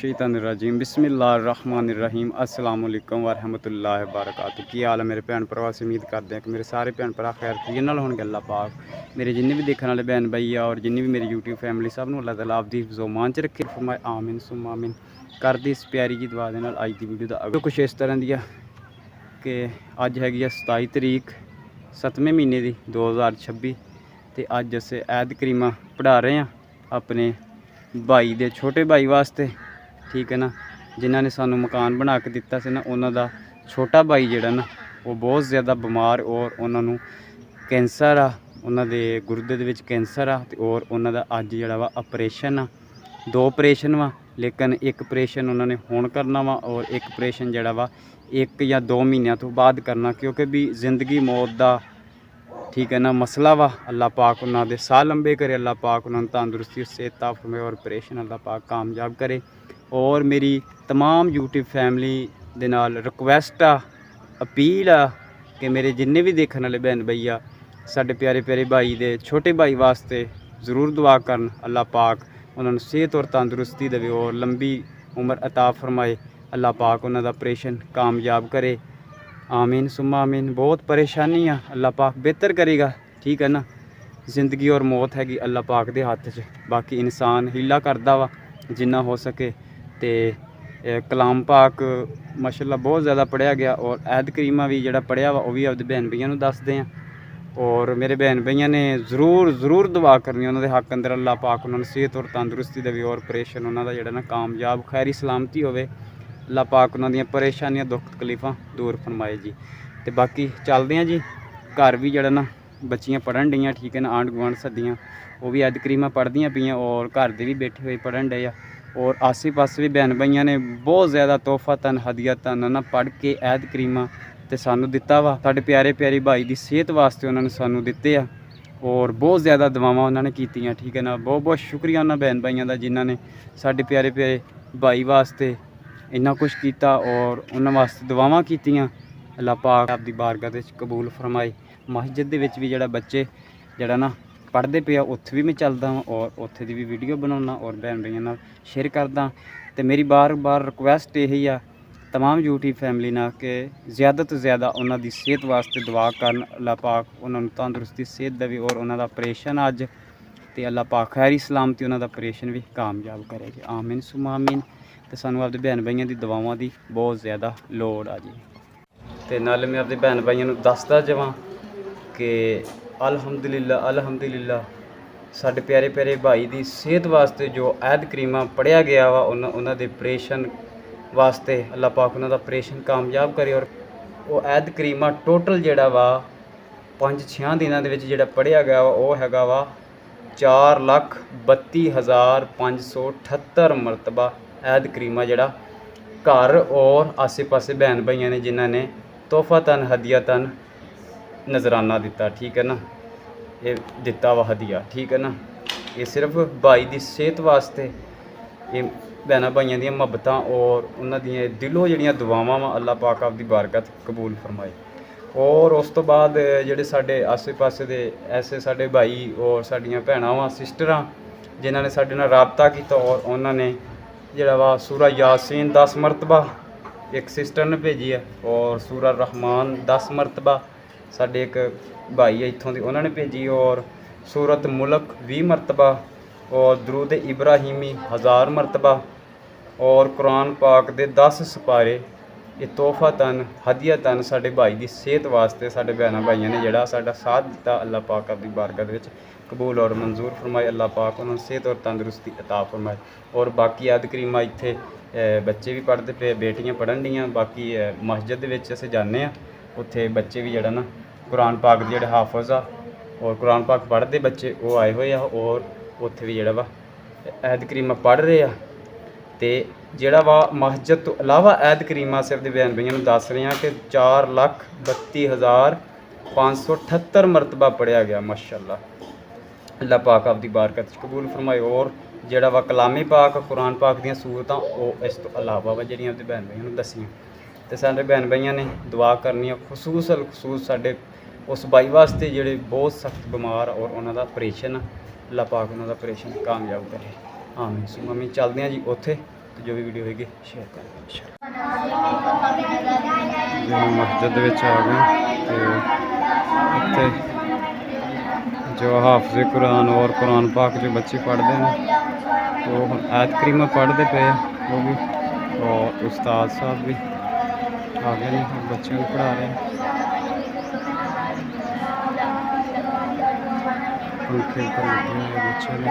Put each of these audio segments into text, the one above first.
शैतानिर्रजीम बिस्मिल्लाहिर्रहमानिर्रहीम अस्सलाम वालेकुम वरहमतुल्लाहि वबरकातुहू। की हाल है मेरे भैन भरा? उम्मीद करते हैं कि मेरे सारे भैन भरा खैर खैरियत नाल होणगे। अल्लाह पाक मेरे जिन्ने भी देखने वाले भैन भाई और जिन्नी भी मेरी यूट्यूब फैमिली सब नूं अल्लाह ताला आपदी हिफ्ज़ो मान च रखे। फरमाए आमीन सुम्मा आमीन। करदी इस प्यारी जी दुआ दे नाल अज दी वीडियो दा कुछ इस तरह दी कि अज हैगी 27 तरीक 7वें महीने दी 2026 ते अज अस ऐद करीमा पढ़ा रहे हैं अपने भाई दे छोटे भाई वास्ते, ठीक है ना। जिन्हों ने सानू मकान बना के दिता से ना, उन्हों का छोटा भाई जोड़ा ना वो बहुत ज़्यादा बीमार और उन्होंने कैंसर आ, उन्होंने गुर्दे दे विच कैंसर आ और उन्हों अज जोड़ा वा ऑपरेशन आ। 2 ऑपरेशन वा, लेकिन एक ऑपरेशन उन्होंने हुण करना वा और एक ऑपरेशन जोड़ा वा 1 या 2 महीनों तो बाद करना, क्योंकि भी जिंदगी मौत का, ठीक है ना, मसला वा। अल्लाह पाक उन्होंने साह लंबे करे, अल्लाह पाक उन्होंने तंदुरुस्ती सेहत फरमाए और ऑपरेशन अल्लाह पाक कामयाब करे। और मेरी तमाम यूट्यूब फैमिली दे नाल रिक्वेस्ट आ, अपील आ कि मेरे जिन्ने भी देखने वाले भैन भैया साडे प्यारे प्यारे भाई दे छोटे भाई वास्ते ज़रूर दुआ करन। अल्लाह पाक उन्होंने सेहत और तंदुरुस्ती देवे और लंबी उम्र अता फरमाए। अल्लाह पाक उन्होंने ऑपरेशन कामयाब करे। आमीन सुम्मा आमीन। बहुत परेशानी आ, अल्लाह पाक बेहतर करेगा, ठीक है ना। ज़िंदगी और मौत हैगी अल्लाह पाक दे हत्थ च, बाकी इंसान हीला करदा वा जिन्ना हो सके। तो कलाम पाक माशाअल्लाह बहुत ज़्यादा पढ़िया गया और ऐद करीमा भी जोड़ा पढ़िया वा वह भी अपने भैन भैया दसदे हैं। और मेरे भैन भैया ने ज़रूर दुआ करनी उन्होंने हक अंदर। अल्लाह पाक उन्होंने सेहत और तंदुरुस्ती देवे और ऑपरेशन उन्होंने जोड़ा ना कामयाब खैरी सलामती होवे। अल्लाह पाक उन्होंने परेशानियां दुख तकलीफ़ां दूर फरमाए जी। तो बाकी चलते हैं जी। घर भी जोड़ा ना बच्चियां पढ़न डियाँ, ठीक है ना। आंढ गुआंढ सदियाँ वो भी ऐद करीमा पढ़दियाँ पियाँ और घर दे भी बैठे हुए पढ़न डे आ। और आसे पासे भी भैन भाइयों ने बहुत ज़्यादा तोहफा तन हदियतन ना पढ़ के ऐद करीमा तो सानू दिता वा। साडे प्यारे प्यारे भाई की सेहत वास्ते उन्होंने सानू दिते आ और बहुत ज़्यादा दुआवां उन्होंने कीतियां, ठीक है ना। बहुत बहुत शुक्रिया उन्होंने भैन भाइयों का जिन्होंने साडे प्यारे प्यारे भाई वास्ते इन्ना कुछ किया और उन्होंने वास्ते दुआवां कीतियां। अल्लाह पाक आपदी बारगाह दे कबूल फरमाए। मस्जिद दे विच भी जोड़ा बच्चे जोड़ा ना पढ़ते पे उत्थे भी मैं चलदा वा और उत्थे दी भी वीडियो बनाउणा और भैन भाइयों नाल शेयर करदा। तो मेरी बार बार रिक्वेस्ट यही आ तमाम यूट्यूब फैमिली ना कि ज़्यादा तो ज़्यादा उन्हों की सेहत वास्ते दुआ करन। अल्लाह पाक उन्होंने तंदुरुस्ती सेहत देवे और उन्हों ऑपरेशन अज तो अल्लाह पाक खैरी सलामती उन्हों ऑपरेशन भी कामयाब करे। आमीन सुम्मा आमीन। तो सानू अपने भैन भाइयों की दुआवां की बहुत ज़्यादा लोड़ आ जी। तो नाल मैं अपने भैन भाइयों दसदा जावां कि अल्हम्दुलिल्लाह साडे प्यारे प्यारे भाई की सेहत वास्ते जो ऐद करीमा पढ़िया गया वा उन्होंने ऑपरेशन वास्ते अल्लाह पाक उन्होंने ऑपरेशन कामयाब करे। और वो ऐद करीमा टोटल जोड़ा वा 5-6 दिनों के जोड़ा पढ़िया गया वा वो हैगा वा 4,32,578 मरतबा ऐद करीमा जोड़ा घर और आसे पासे भैन भाइयों ने जिन्होंने तोहफा तन हदिया तन नजराना दिता, ठीक है ना। ये दिता वा हदिया, ठीक है ना। ये सिर्फ भाई की सेहत वास्ते ये भैन भाइयों दी मुहब्बतां और उन्होंने दिलों जड़ियाँ दुआवां वा अल्लाह पाक आपदी बारगाह कबूल फरमाए। और उस तो बाद जोड़े साडे आसे पासे दे ऐसे साडे भाई और साडियां भैणां वा सिस्टरां जिन्होंने साडे नाल राबता किया और उन्होंने जोड़ा वा सूरा यासीन 10 मरतबा एक सिस्टर ने भेजी है और सूरा रहमान 10 मरतबा साडे एक भाई है इत्थों दी उन्होंने भेजी और सूरत मुल्क 20 मरतबा और दरूद इब्राहिमी 1000 मरतबा और कुरान पाक दे 10 सपारे ये तोहफा तन हदिया तन साडे भाई की सेहत वास्ते साडे भैन भाइयों ने जोड़ा साडा साथ दिता। अल्लाह पाक आपदी बारगाह दे विच कबूल और मंजूर फरमाए। अल्लाह पाक उन्होंने सेहत और तंदुरुस्ती अता फरमाए। और बाकी ऐद करीमा इत्थे बच्चे भी पढ़ते पे, बेटियां पढ़न डियां। बाकी मस्जिद दे विच असीं जाने आ, उत्थे बच्चे भी जोड़ा ना कुरान पाक दे जोड़े हाफज आ और कुरान पाक पढ़ते बच्चे वो आए हुए आ और उत्थे भी जोड़ा वा ऐद करीमा पढ़ रहे आ। तो जोड़ा वा मस्जिद तो अलावा ऐद करीमा से अपने भैन भाइयों दस रहे हैं कि 4,32,578 मरतबा पढ़िया गया माशाअल्लाह। अल्लाह पाक आपदी बारकत कबूल फरमाए। और जोड़ा वा कलामी पाक कुरान पाक दी सूरतां वो इस तो अलावा वा जिहड़ियां अपने भैन भाइयों दसियां। तो साडे भैन भाइयों ने दुआ करनी खसूस साडे उस भाई वास्ते जोड़े बहुत सख्त बीमार और उन्होंने ऑपरेशन अल्लाह पाक उन्होंने ऑपरेशन कामयाब करे। आमीन सुम्मा आमीन। चलते हैं जी उत्थे जो भी वीडियो होगी शेयर करें इंशाअल्लाह। मस्जिद विच आ गए तो जो हाफिज़ कुरान और कुरान पाक जो बच्चे पढ़ते हैं वो आयत करीमा पढ़ते पे वो भी, और उस्ताद साहब भी आ गए हैं और बच्चों को पढ़ा रहे हैं। पंखे पर लगे हुए बच्चे ने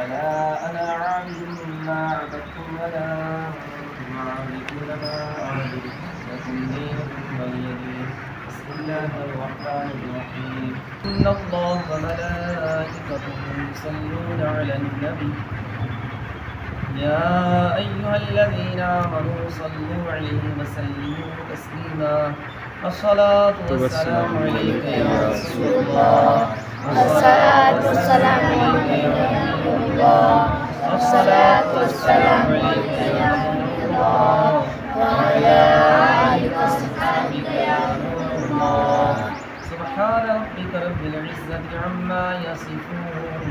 ولا أنا عابد ما عبدتم ولا أنتم عابدون ما أعبد لكم دينكم ولي دين. بسم الله الرحمن الرحيم. إن الله وملائكته يصلون على النبي يا أيها الذين آمنوا صلوا عليه وسلموا تسليما. الصلاة والسلام عليك يا رسول الله. الصلاة والسلام عليك يا نبي الله. الصلاة والسلام عليك يا نبي الله وعلى آلك وصحبك يا نور الله. سبحان ربك رب العزة عما يصفون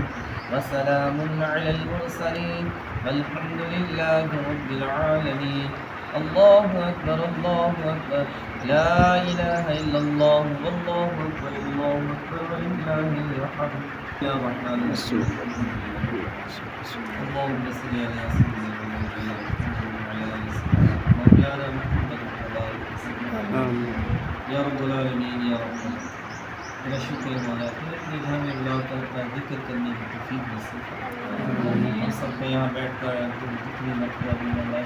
وسلام على المرسلين والحمد لله رب العالمين. الله أكبر الله أكبر لا إله إلا الله والله أكبر الله أكبر ولله الحمد. يا رحمن الرحيم. اللهم صل على سيدنا محمد وعلى آل سيدنا مولانا محمد وبارك وسلم. या रब्बुल आलमीन या रहमान मेरा शुक्र है मौला तूने अपने घर में बुलाकर अपना जिक्र करने की तौफीक नसीब फरमा। हम सब को यहाँ बैठकर तुम जितनी मरतबा भी मौला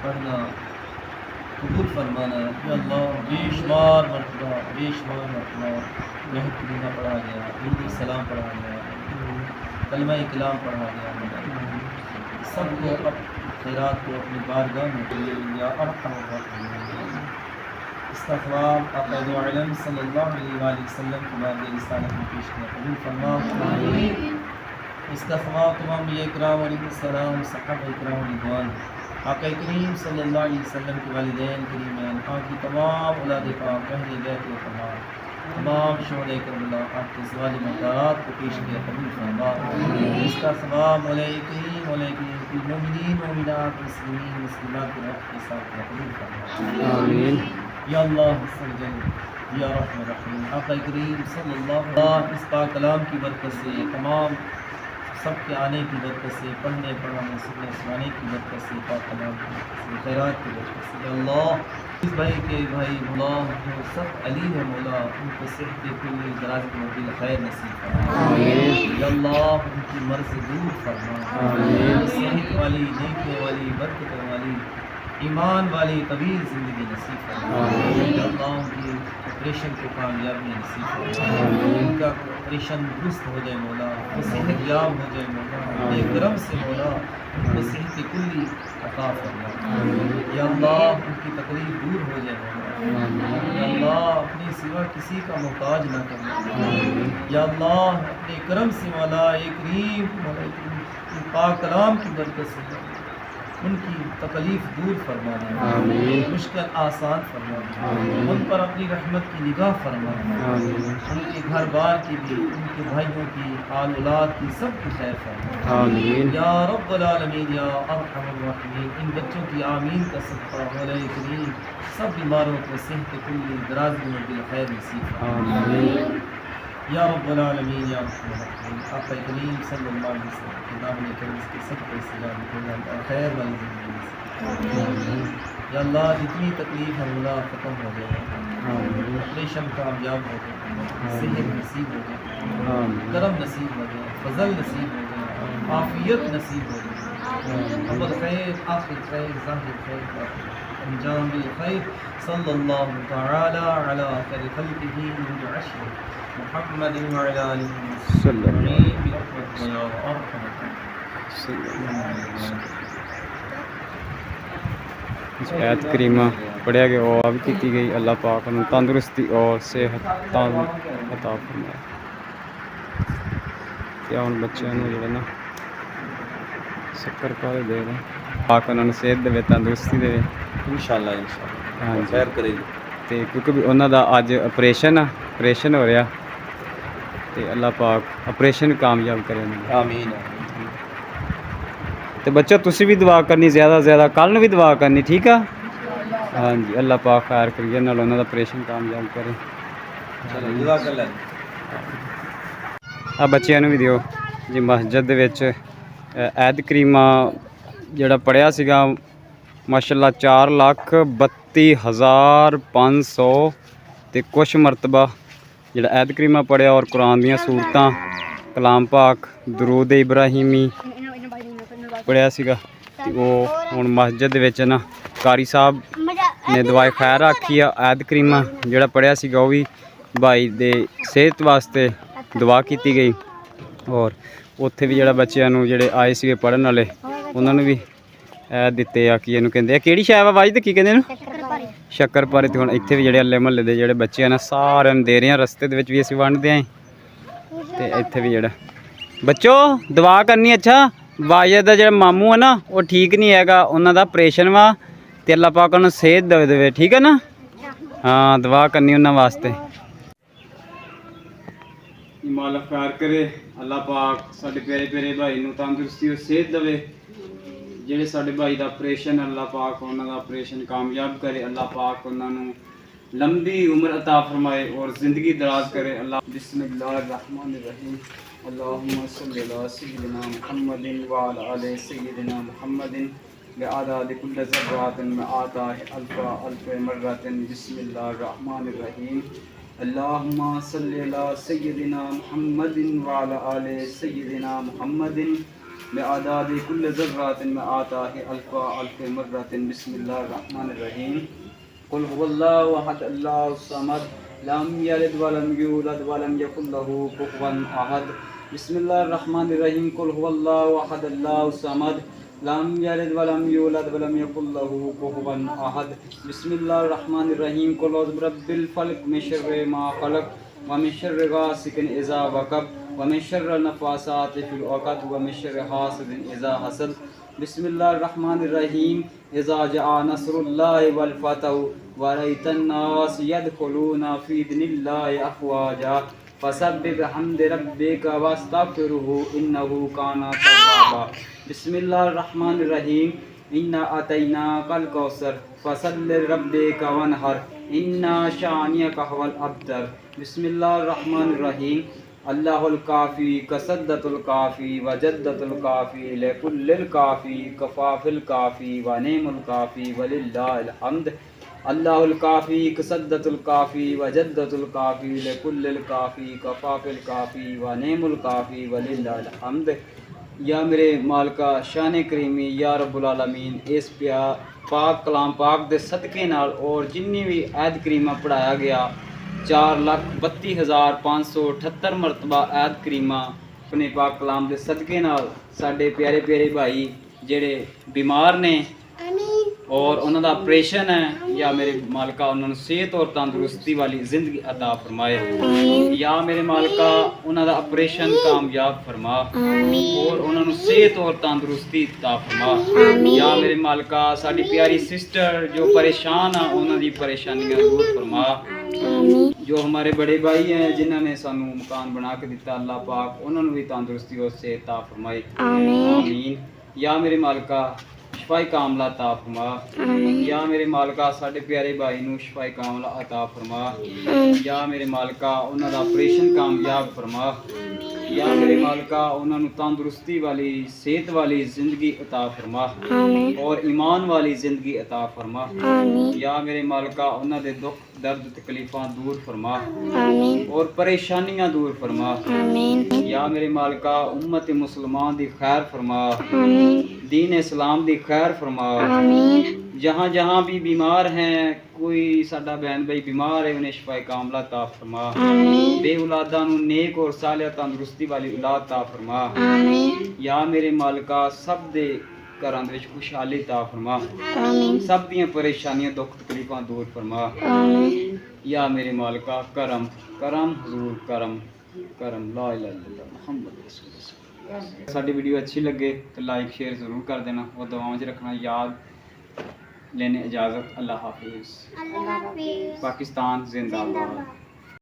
पढ़ना कबूल फरमाना। या अल्लाह बेशुमार मरतबा यह कलीमा पढ़ा गया, हिंदी सलाम पढ़ा गया, कलमा कलाम पढ़ा गया, सबको अब खैरात को अपनी बारगाह में या अरहम इसका ख्वाब आक़ा दो आलम सल्लल्लाहु अलैहि वसल्लम की बात रिसालत में पेश किया कबूल फरमा। इसका ख्वाब तमाम ये इकराम अलैहिस्सलाम सहाबा इकराम रिज़वान आक़ा करीम सल्लल्लाहु अलैहि वसल्लम के वालिदैन करीमैन आपकी तमाम औलाद पाक अहले बैत व तमाम शुहदाए करबला आपके सवाल मक़ारात को पेश किया कबूल फरमा। इसका ख्वाब मौला करीम मोमिनीन मोमिनात मुस्लिमीन मुस्लिमात के रब के साथ कबूल फरमा। आमीन। या अल्लाह सल्लल्लाहु या रहमान रहीम आक़ा करीम सल्लल्लाहु अलैहि इस पाक कलाम की बरकत से तमाम सबके आने की बरकत से पढ़ने पढ़ाने सुनाने की बरकत से पाक कलाम की खैरात की बरकत से अल्लाह इस भाई के भाई मौला जो सब अली है मौला उनको सेहत कुल्ली दराज की मौला खैर नसीब फरमा। या अल्लाह उनकी मर्ज़ दूर फरमा। सेहत वाली नेकियों वाली बरकत वाली ईमान वाली तवील ज़िंदगी नसीब फरमा। अल्लाह उनकी ऑपरेशन को कामयाबी नसीब फरमा। उनका ऑपरेशन दुरुस्त हो जाए मौला, वो सेहत याब हो जाए मौला, एक करम से मौला उनको सेहत कुल्ली अता फरमा। या अल्लाह उनकी तकलीफ दूर हो जाए मौला। या अल्लाह अपने सिवा किसी का मोहताज ना करना। या अल्लाह अपने करम से मौला एक करीम पाक कलाम की बरकत से उनकी तकलीफ़ दूर फरमाना, मुश्किल आसान फरमाना, उन पर अपनी रहमत की निगाह फरमाना, उनके घर बार की भी, उनके भाइयों की, आल औलाद की, सब की खैर फरमाना या रब्बुल आलमीन या अरहमर राहिमीन। इन बच्चों की आमीन का सदका मौला करीम सब बीमारों को सेहत कुल्ली दराज़ी में दिल खैर नसीब फरमाना। या रब्बल आलमीन या आका करीम सल्लल्लाहु अलैहि वसल्लम के नाम लेकर इसके सदक़े से और खैर वाली ज़िंदगी। या अल्लाह जितनी तकलीफ है अल्लाह ख़त्म हो जाए, ऑपरेशन कामयाब हो जाए, सेहत नसीब हो जाए, करम नसीब हो जाए, फजल नसीब हो जाए, आफियत नसीब हो जाए, अव्वल खैर आखिर खैर ज़ाहिर खैर अंजाम भी खैर। सल्लल्लाहु तआला अला खैर खल्क़िही मुहम्मद व अला आलिहि इस आयत करीमा पढ़िया गया और अब की गई अल्लाह पाक ने तंदुरुस्ती और सेहत अता फरमाए। क्या उन बच्चों को जो ना शक्कर पाले दे रहे पाक उन्होंने सेहत दे तंदुरुस्ती दे इंशाअल्लाह हाँ जी खैर करेगी। तो क्योंकि उन्होंने अज ऑपरेशन हो रहा तो अल्लाह पाक ऑपरेशन कामयाब करे। आमीन। तो बच्चों तुसी भी दुआ करनी ज़्यादा से ज़्यादा, कल भी दुआ करनी, ठीक है। हाँ जी अल्लाह पाक खैर करिए नाल उन्हों दा ऑपरेशन कामयाब करे। चलो जज़ाकल्लाह। आ बच्चों भी दियो जी मस्जिद दे विच ऐद करीमा जिहड़ा पढ़िया सीगा माशाअल्लाह 4,32,500 ते कुछ मरतबा जिहड़ा ऐद करीमा पढ़िया और कुरान दियां सूरतां कलाम पाक दरूद इब्राहिमी पढ़िया सीगा ते ओह हुण मस्जिद विच ना कारी साहब ने दुआए खैर आखी आ ऐद करीमा जिहड़ा पढ़िया सीगा ओह भी भाई दे सेहत वास्ते दुआ की गई और उत्थे भी जिहड़ा बच्चों नूं जिहड़े आए सीगे पढ़न वाले उन्होंने भी दिते आ कि इहनूं कहंदे किहड़ी शै वा वाज ते की कहंदे इहनूं शक्कर पारे। ते हुण इत्थे भी जिहड़े अल्ले महल्ले दे जिहड़े बच्चे ना सारिआं नूं दे रहे हैं, रस्ते दे विच भी असीं वंडदे आं ते इत्थे भी जिहड़ा बच्चों दुआ करनी। अच्छा वाजद दा जिहड़ा मामू है ना वो ठीक नहीं हैगा, उन्हां दा ऑपरेशन वा ते अल्लाह पाक उन्हां नूं सेहत देवे, ठीक है ना। हाँ दुआ करनी उन्हां वास्ते। मालिक खैर करे, अल्लाह पाक साडे प्यारे प्यारे भाई नूं तंदुरुस्ती और सेहत देवे। जिहड़े साडे भाई दा ऑपरेशन अल्लाह पाक उन्हां दा ऑपरेशन कामयाब करे, अल्लाह पाक उन्हां नूं लंबी उम्र अता फरमाए और ज़िंदगी दराज करे। अल्लाह बिस्मिल्लाहिर्रहमानिर्रहीम अल्लाहुम्मा सल्लि अला सय्यिदिना मुहम्मदिन व अला आलि सय्यिदिना मुहम्मदिन बिअदाद कुल्लि ज़र्रातिन में आता है अल्फ़ा अल्फ़ मर्रतिन। बिस्मिल्लाहिर्रहमानिर्रहीम अल्लाहुम्मा सल्लि अला सय्यिदिना मुहम्मदिन व अला आलि सय्यिदिना मुहम्मदिन बिअदाद कुल्लि ज़र्रातिन में आता है अल्फ़ा अल्फ़ मर्रतिन। बिस्मिल्लाहिर्रहमानिर्रहीम कुल हुवल्लाहु अहद अल्लाहु समद लम यलिद वलम यूलद वलम यकुल लहू कुफुवन अहद। बिस्मिल्लाहिर्रहमानिर्रहीम कुल हुवल्लाहु अहद अल्लाहु समद लम यलिद वलम यूलद वलम यकुल लहू कुफुवन अहद। बिस्मिल्लाहिर्रहमानिर्रहीम कुल औज़ु बिरब्बिल फलक मिन शर्रि मा खलक व मिन शर्रि गासिकिन इज़ा वक़ब व मिन शर्रि नफ़्फ़ासाति फिल उक़द व मिन शर्रि हासिदिन इज़ा हसद। बिस्मिल्लाहिर्रहमानिर्रहीम इज़ा जआ नस्रुल्लाहि वल फ़तह व रअयतन नास यदखुलूना फ़ी दीनिल्लाहि अफ़वाजा फसब्बिह बिहम्दि रब्बिका वस्तग़फिरहु इन्नहु काना तव्वाबा। बिस्मिल्लाहिर्रहमानिर्रहीम इन्ना अतैनाकल कौसर फसल्लि लिरब्बिका वन्हर इन्ना शानिअका हुवल अब्तर। बिस्मिल्लाहिर्रहमानिर्रहीम अल्लाहुल काफ़ी कसद्दतुल काफ़ी वजद्दतुल काफ़ी लिकुल्लिल काफ़ी कफ़ाफिल काफ़ी व नेमुल काफ़ी वलिल्लाहिल हम्द। अल्लाहुल काफ़ी कसद्दतुल काफ़ी वजद्दतुल काफ़ी लिकुल्लिल काफ़ी कफ़ाफिल काफ़ी व नेमुल काफ़ी वलिल्लाहिल हम्द। या मेरे मालिका शान करीमी या रब्बुल आलमीन इस पाक कलाम पाक दे सदके नाल और जिन्नी भी ऐद करीमा पढ़ाया गया 4,32,578 मरतबा ऐद करीमा अपने पाक कलाम के सदके नाल साडे प्यारे प्यारे भाई जेड़े बीमार ने और उन्होंने ऑपरेशन है या मेरे मालिका उन्होंने सेहत और तंदुरुस्ती वाली ज़िंदगी अता फरमाए। या मेरे मालिका उन्होंने ऑपरेशन कामयाब फरमा और उन्होंने सेहत और तंदुरुस्ती अता फरमा। या मेरे मालिका साडी प्यारी सिस्टर जो परेशान है उन्होंने परेशानियां दूर फरमा। जो हमारे बड़े भाई हैं जिन्होंने सानू मकान बना के दिता अल्लाह पाक उन्होंने भी तंदुरुस्ती और सेहत अता फरमाए। आमीन। या मेरे मालिका शफाई कामला अता फरमा। आमीन या मेरे मालका साडे प्यारे भाई नूं शफाई कामला अता फरमा। या मेरे मालका उन्हां दा ऑपरेशन कामयाब फरमा। या मेरे मालका उन्हां नूं तंदुरुस्ती वाली सेहत वाली ज़िंदगी अता फरमा आमीन और ईमान वाली ज़िंदगी अता फरमा। आमीन या मेरे मालका उन्हां दे दुख दर्द तकलीफ़ां दूर फरमा आमीन और परेशानियां दूर फरमा। आमीन या मेरे मालका उम्मत मुसलमान दी खैर फरमा, आमीन दीन इस्लाम दी खैर फरमा। आमीन जहाँ जहाँ भी बीमार हैं, कोई साडा बहन भाई बीमार है, उन्हें शफाए कामला अता फरमा। आमीन बे औलादा नूं नेक और सालिह तंदुरुस्ती वाली औलाद अता फरमा। आमीन या मेरे मालका सब दे घरां दे विच खुशहाली अता फरमा, आमीन सब दियां परेशानियां दुख तकलीफां दूर फरमा। आमीन या मेरे मालका करम करम हुजूर करम करम ला इलाहा इल्लल्लाह मुहम्मद रसूलुल्लाह। साडी वीडियो अच्छी लगे तो लाइक शेयर ज़रूर कर देना और दुआओं च रखना याद। लेने इजाज़त। अल्लाह हाफिज़। अल्लाह हाफिज़। पाकिस्तान जिंदाबाद।